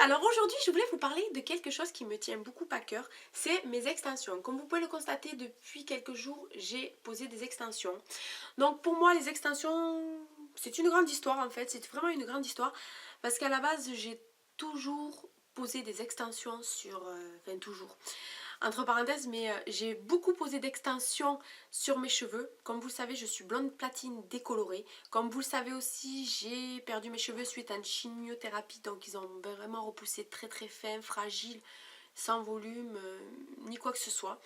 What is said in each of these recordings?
Alors aujourd'hui je voulais vous parler de quelque chose qui me tient beaucoup à cœur, c'est mes extensions. Comme vous pouvez le constater, depuis quelques jours j'ai posé des extensions. Donc pour moi les extensions c'est une grande histoire en fait, c'est vraiment une grande histoire parce qu'à la base j'ai toujours posé des extensions sur... enfin toujours, entre parenthèses, mais j'ai beaucoup posé d'extensions sur mes cheveux. Comme vous le savez, je suis blonde platine décolorée. Comme vous le savez aussi, j'ai perdu mes cheveux suite à une chimiothérapie. Donc ils ont vraiment repoussé très très fin, fragile, sans volume, ni quoi que ce soit.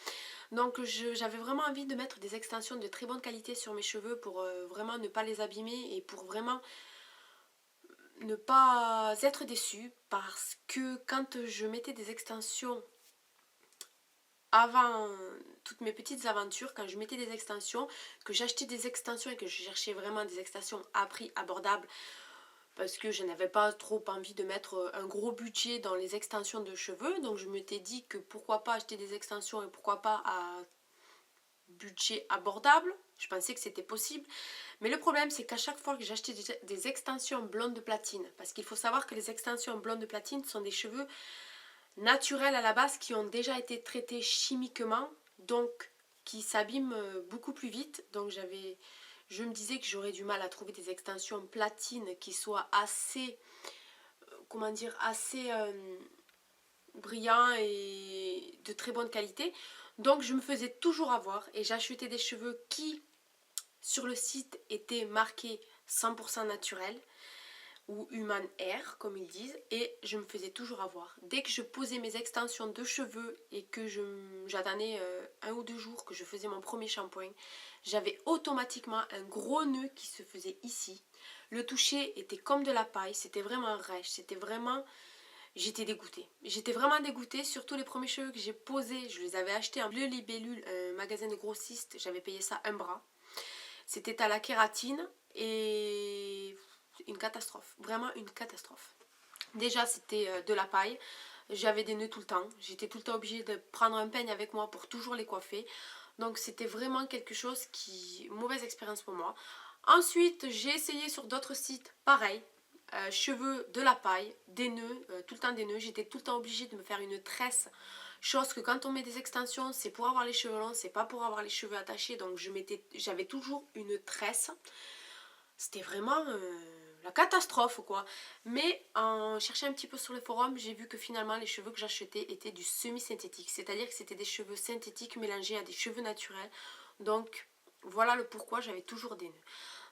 Donc j'avais vraiment envie de mettre des extensions de très bonne qualité sur mes cheveux pour vraiment ne pas les abîmer et pour vraiment ne pas être déçue. Parce que quand je mettais des extensions avant toutes mes petites aventures, quand je mettais des extensions, que j'achetais des extensions et que je cherchais vraiment des extensions à prix abordable parce que je n'avais pas trop envie de mettre un gros budget dans les extensions de cheveux, donc je m'étais dit que pourquoi pas acheter des extensions et pourquoi pas à budget abordable. Je pensais que c'était possible, mais le problème c'est qu'à chaque fois que j'achetais des extensions blondes de platine, parce qu'il faut savoir que les extensions blondes de platine sont des cheveux naturels à la base qui ont déjà été traités chimiquement, donc qui s'abîment beaucoup plus vite. Donc je me disais que j'aurais du mal à trouver des extensions platine qui soient assez, comment dire, assez brillants et de très bonne qualité. Donc je me faisais toujours avoir et j'achetais des cheveux qui sur le site étaient marqués 100% naturel ou human hair comme ils disent, et je me faisais toujours avoir. Dès que je posais mes extensions de cheveux et que j'attendais 1 ou 2 jours que je faisais mon premier shampoing, j'avais automatiquement un gros nœud qui se faisait ici. Le toucher était comme de la paille, c'était vraiment rêche, c'était vraiment... J'étais dégoûtée. J'étais vraiment dégoûtée, surtout les premiers cheveux que j'ai posés, je les avais achetés en bleu libellule, un magasin de grossistes, j'avais payé ça un bras. C'était à la kératine et une catastrophe, vraiment une catastrophe. Déjà c'était de la paille, j'avais des nœuds tout le temps, j'étais tout le temps obligée de prendre un peigne avec moi pour toujours les coiffer. Donc c'était vraiment quelque chose qui... mauvaise expérience pour moi. Ensuite j'ai essayé sur d'autres sites, pareil, cheveux, de la paille, des nœuds, tout le temps des nœuds. J'étais tout le temps obligée de me faire une tresse. Chose que quand on met des extensions, c'est pour avoir les cheveux longs, c'est pas pour avoir les cheveux attachés. Donc j'avais toujours une tresse. C'était vraiment la catastrophe quoi. Mais en cherchant un petit peu sur les forums, j'ai vu que finalement les cheveux que j'achetais étaient du semi-synthétique. C'est-à-dire que c'était des cheveux synthétiques mélangés à des cheveux naturels. Donc voilà le pourquoi j'avais toujours des nœuds.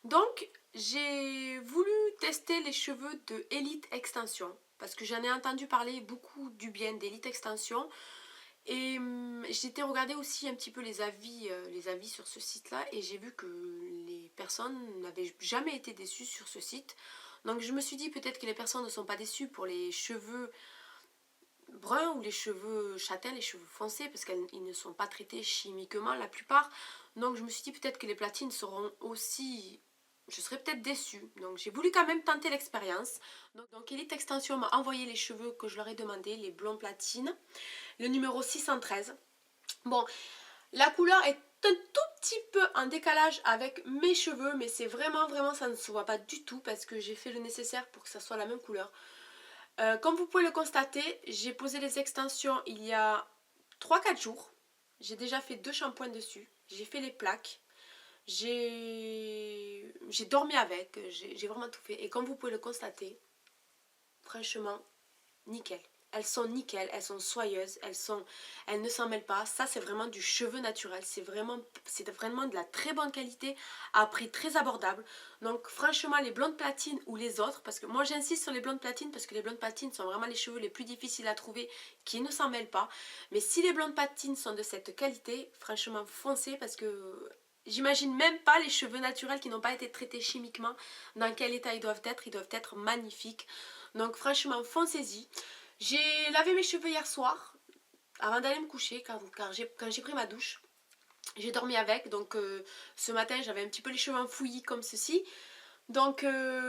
Donc j'ai voulu tester les cheveux de Elite Extension parce que j'en ai entendu parler beaucoup du bien d'Elite Extension et j'ai regardé aussi un petit peu les avis sur ce site là et j'ai vu que les personnes n'avaient jamais été déçues sur ce site. Donc je me suis dit peut-être que les personnes ne sont pas déçues pour les cheveux bruns ou les cheveux châtains, les cheveux foncés parce qu'ils ne sont pas traités chimiquement la plupart. Donc je me suis dit peut-être que les platines seront aussi... je serais peut-être déçue. Donc j'ai voulu quand même tenter l'expérience. Donc Elite Extension m'a envoyé les cheveux que je leur ai demandé, les blonds platines. Le numéro 613. Bon, la couleur est un tout petit peu en décalage avec mes cheveux, mais c'est vraiment, ça ne se voit pas du tout parce que j'ai fait le nécessaire pour que ça soit la même couleur. Comme vous pouvez le constater, j'ai posé les extensions il y a 3-4 jours. J'ai déjà fait 2 shampoings dessus. J'ai fait les plaques. J'ai dormi avec. J'ai vraiment tout fait. Et comme vous pouvez le constater, franchement, nickel. Elles sont nickel, elles sont soyeuses, elles ne s'en mêlent pas. Ça c'est vraiment du cheveu naturel, c'est vraiment de la très bonne qualité à prix très abordable. Donc franchement les blondes platines ou les autres, parce que moi j'insiste sur les blondes platines parce que les blondes platines sont vraiment les cheveux les plus difficiles à trouver qui ne s'en mêlent pas. Mais si les blondes platines sont de cette qualité, franchement foncez parce que j'imagine même pas les cheveux naturels qui n'ont pas été traités chimiquement dans quel état ils doivent être magnifiques. Donc franchement foncez-y. J'ai lavé mes cheveux hier soir avant d'aller me coucher quand j'ai pris ma douche. J'ai dormi avec, donc ce matin j'avais un petit peu les cheveux enfouis comme ceci. Donc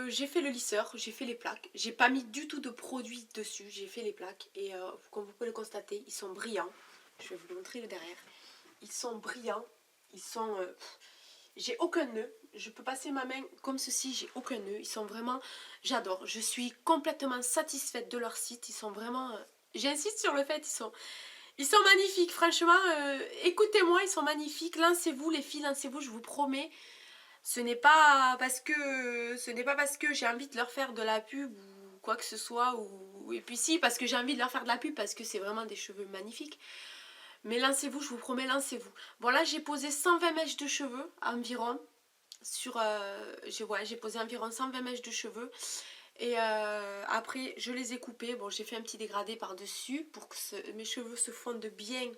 j'ai fait le lisseur, j'ai fait les plaques. J'ai pas mis du tout de produit dessus, j'ai fait les plaques. Et comme vous pouvez le constater, ils sont brillants. Je vais vous montrer le derrière. Ils sont brillants, ils sont... j'ai aucun nœud. je peux passer ma main comme ceci, j'ai aucun nœud. Ils sont vraiment, j'adore. Je suis complètement satisfaite de leur site. Ils sont vraiment, j'insiste sur le fait, ils sont magnifiques. Franchement, écoutez-moi, ils sont magnifiques. Lancez-vous les filles, lancez-vous, je vous promets. Ce n'est pas parce que j'ai envie de leur faire de la pub ou quoi que ce soit. Et puis si, parce que j'ai envie de leur faire de la pub parce que c'est vraiment des cheveux magnifiques. Mais lancez-vous, je vous promets, lancez-vous. Bon là, j'ai posé 120 mèches de cheveux environ. J'ai posé environ 120 mèches de cheveux. Et après, je les ai coupés. Bon, j'ai fait un petit dégradé par-dessus pour que mes cheveux se fondent bien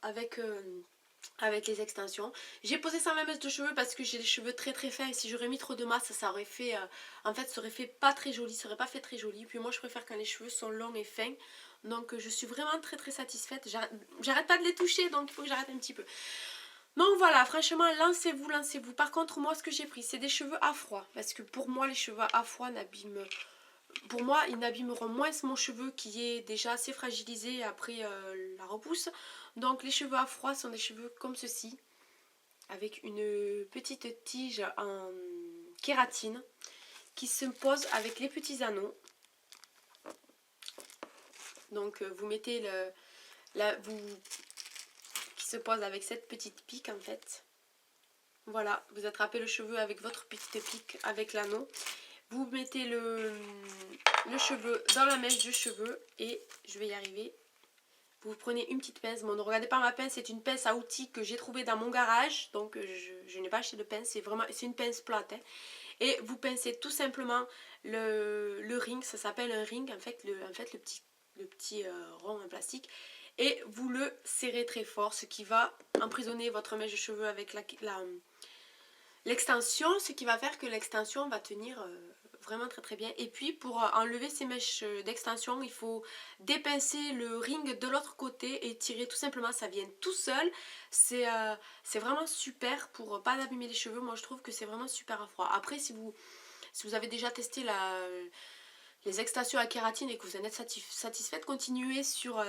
avec... avec les extensions. J'ai posé 120 mèches de cheveux parce que j'ai les cheveux très très fins et si j'aurais mis trop de masse, ça aurait fait en fait ça aurait fait pas très joli, ça aurait pas fait très joli. Puis moi je préfère quand les cheveux sont longs et fins. Donc je suis vraiment très très satisfaite. J'arrête pas de les toucher donc il faut que j'arrête un petit peu. Donc voilà, franchement, lancez-vous, lancez-vous. Par contre, moi, ce que j'ai pris, c'est des cheveux à froid. Parce que pour moi, les cheveux à froid n'abîment... Pour moi, ils n'abîmeront moins mon cheveu qui est déjà assez fragilisé après la repousse. Donc les cheveux à froid sont des cheveux comme ceci. Avec une petite tige en kératine qui se pose avec les petits anneaux. Donc vous mettez qui se pose avec cette petite pique en fait. Voilà, vous attrapez le cheveu avec votre petite pique avec l'anneau. Vous mettez le cheveu dans la mèche de cheveux et je vais y arriver. Vous prenez une petite pince. Bon, ne regardez pas ma pince, c'est une pince à outils que j'ai trouvée dans mon garage. Donc je n'ai pas acheté de pince, c'est une pince plate. Hein. Et vous pincez tout simplement le ring, ça s'appelle un ring en fait, le petit rond en plastique. Et vous le serrez très fort, ce qui va emprisonner votre mèche de cheveux avec l'extension, ce qui va faire que l'extension va tenir vraiment très très bien. Et puis pour enlever ces mèches d'extension, il faut dépincer le ring de l'autre côté et tirer tout simplement, ça vient tout seul. C'est vraiment super pour pas abîmer les cheveux. Moi je trouve que c'est vraiment super à froid. Après si vous avez déjà testé les extensions à kératine et que vous en êtes satisfaite, continuez sur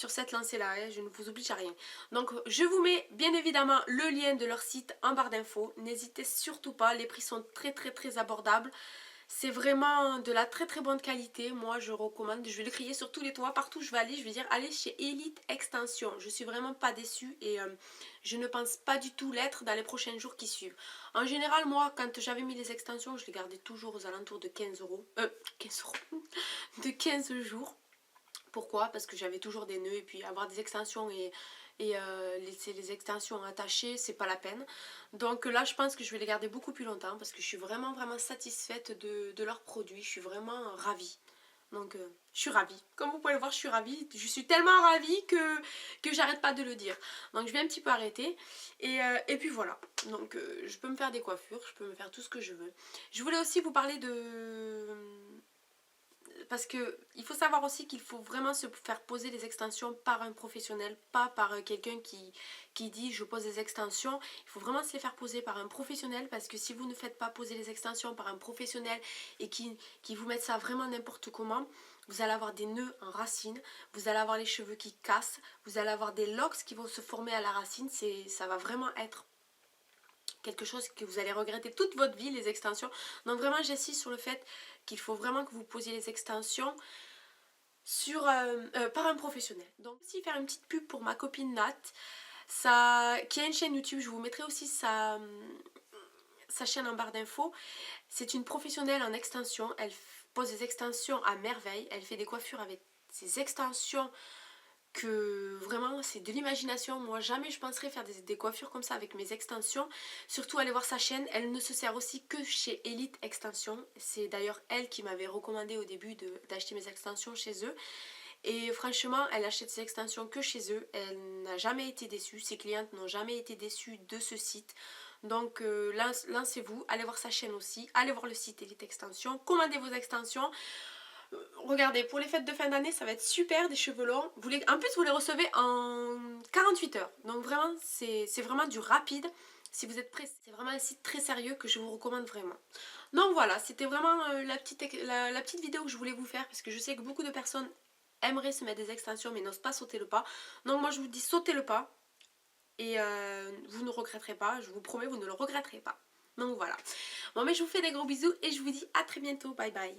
cette lancée-là, hein, je ne vous oblige à rien. Donc je vous mets bien évidemment le lien de leur site en barre d'infos, n'hésitez surtout pas, les prix sont très très très abordables. C'est vraiment de la très très bonne qualité. Moi je recommande, je vais le crier sur tous les toits, partout où je vais aller, je vais dire allez chez Elite Extension. Je suis vraiment pas déçue et je ne pense pas du tout l'être dans les prochains jours qui suivent. En général moi quand j'avais mis les extensions je les gardais toujours aux alentours de 15 euros. 15 euros de 15 jours. Pourquoi? Parce que j'avais toujours des nœuds et puis avoir des extensions et laisser les extensions attachées, c'est pas la peine. Donc là, je pense que je vais les garder beaucoup plus longtemps parce que je suis vraiment vraiment satisfaite de leurs produits. Je suis vraiment ravie. Donc je suis ravie. Comme vous pouvez le voir, je suis ravie. Je suis tellement ravie que j'arrête pas de le dire. Donc je vais un petit peu arrêter. Et puis voilà. Donc je peux me faire des coiffures, je peux me faire tout ce que je veux. Je voulais aussi vous parler de... Parce que il faut savoir aussi qu'il faut vraiment se faire poser les extensions par un professionnel, pas par quelqu'un qui dit je pose des extensions. Il faut vraiment se les faire poser par un professionnel parce que si vous ne faites pas poser les extensions par un professionnel et qui vous mettent ça vraiment n'importe comment, vous allez avoir des nœuds en racine, vous allez avoir les cheveux qui cassent, vous allez avoir des locks qui vont se former à la racine, ça va vraiment être quelque chose que vous allez regretter toute votre vie, les extensions. Donc vraiment j'insiste sur le fait qu'il faut vraiment que vous posiez les extensions par un professionnel. Donc aussi faire une petite pub pour ma copine Nat, qui a une chaîne YouTube, je vous mettrai aussi sa chaîne en barre d'infos. C'est une professionnelle en extension, elle pose des extensions à merveille, elle fait des coiffures avec ses extensions que vraiment c'est de l'imagination. Moi jamais je penserais faire des coiffures comme ça avec mes extensions. Surtout allez voir sa chaîne, elle ne se sert aussi que chez Elite Extension. C'est d'ailleurs elle qui m'avait recommandé au début d'acheter mes extensions chez eux. Et franchement elle achète ses extensions que chez eux, elle n'a jamais été déçue, ses clientes n'ont jamais été déçues de ce site. Donc lancez-vous, allez voir sa chaîne aussi, allez voir le site Elite Extension, commandez vos extensions. Regardez, pour les fêtes de fin d'année, ça va être super, des cheveux longs. En plus, vous les recevez en 48 heures. Donc vraiment, c'est vraiment du rapide. Si vous êtes prêts, c'est vraiment un site très sérieux que je vous recommande vraiment. Donc voilà, c'était vraiment la petite vidéo que je voulais vous faire parce que je sais que beaucoup de personnes aimeraient se mettre des extensions mais n'osent pas sauter le pas. Donc moi, je vous dis sautez le pas. et vous ne regretterez pas, je vous promets, vous ne le regretterez pas. Donc voilà. Bon mais je vous fais des gros bisous et je vous dis à très bientôt, bye bye.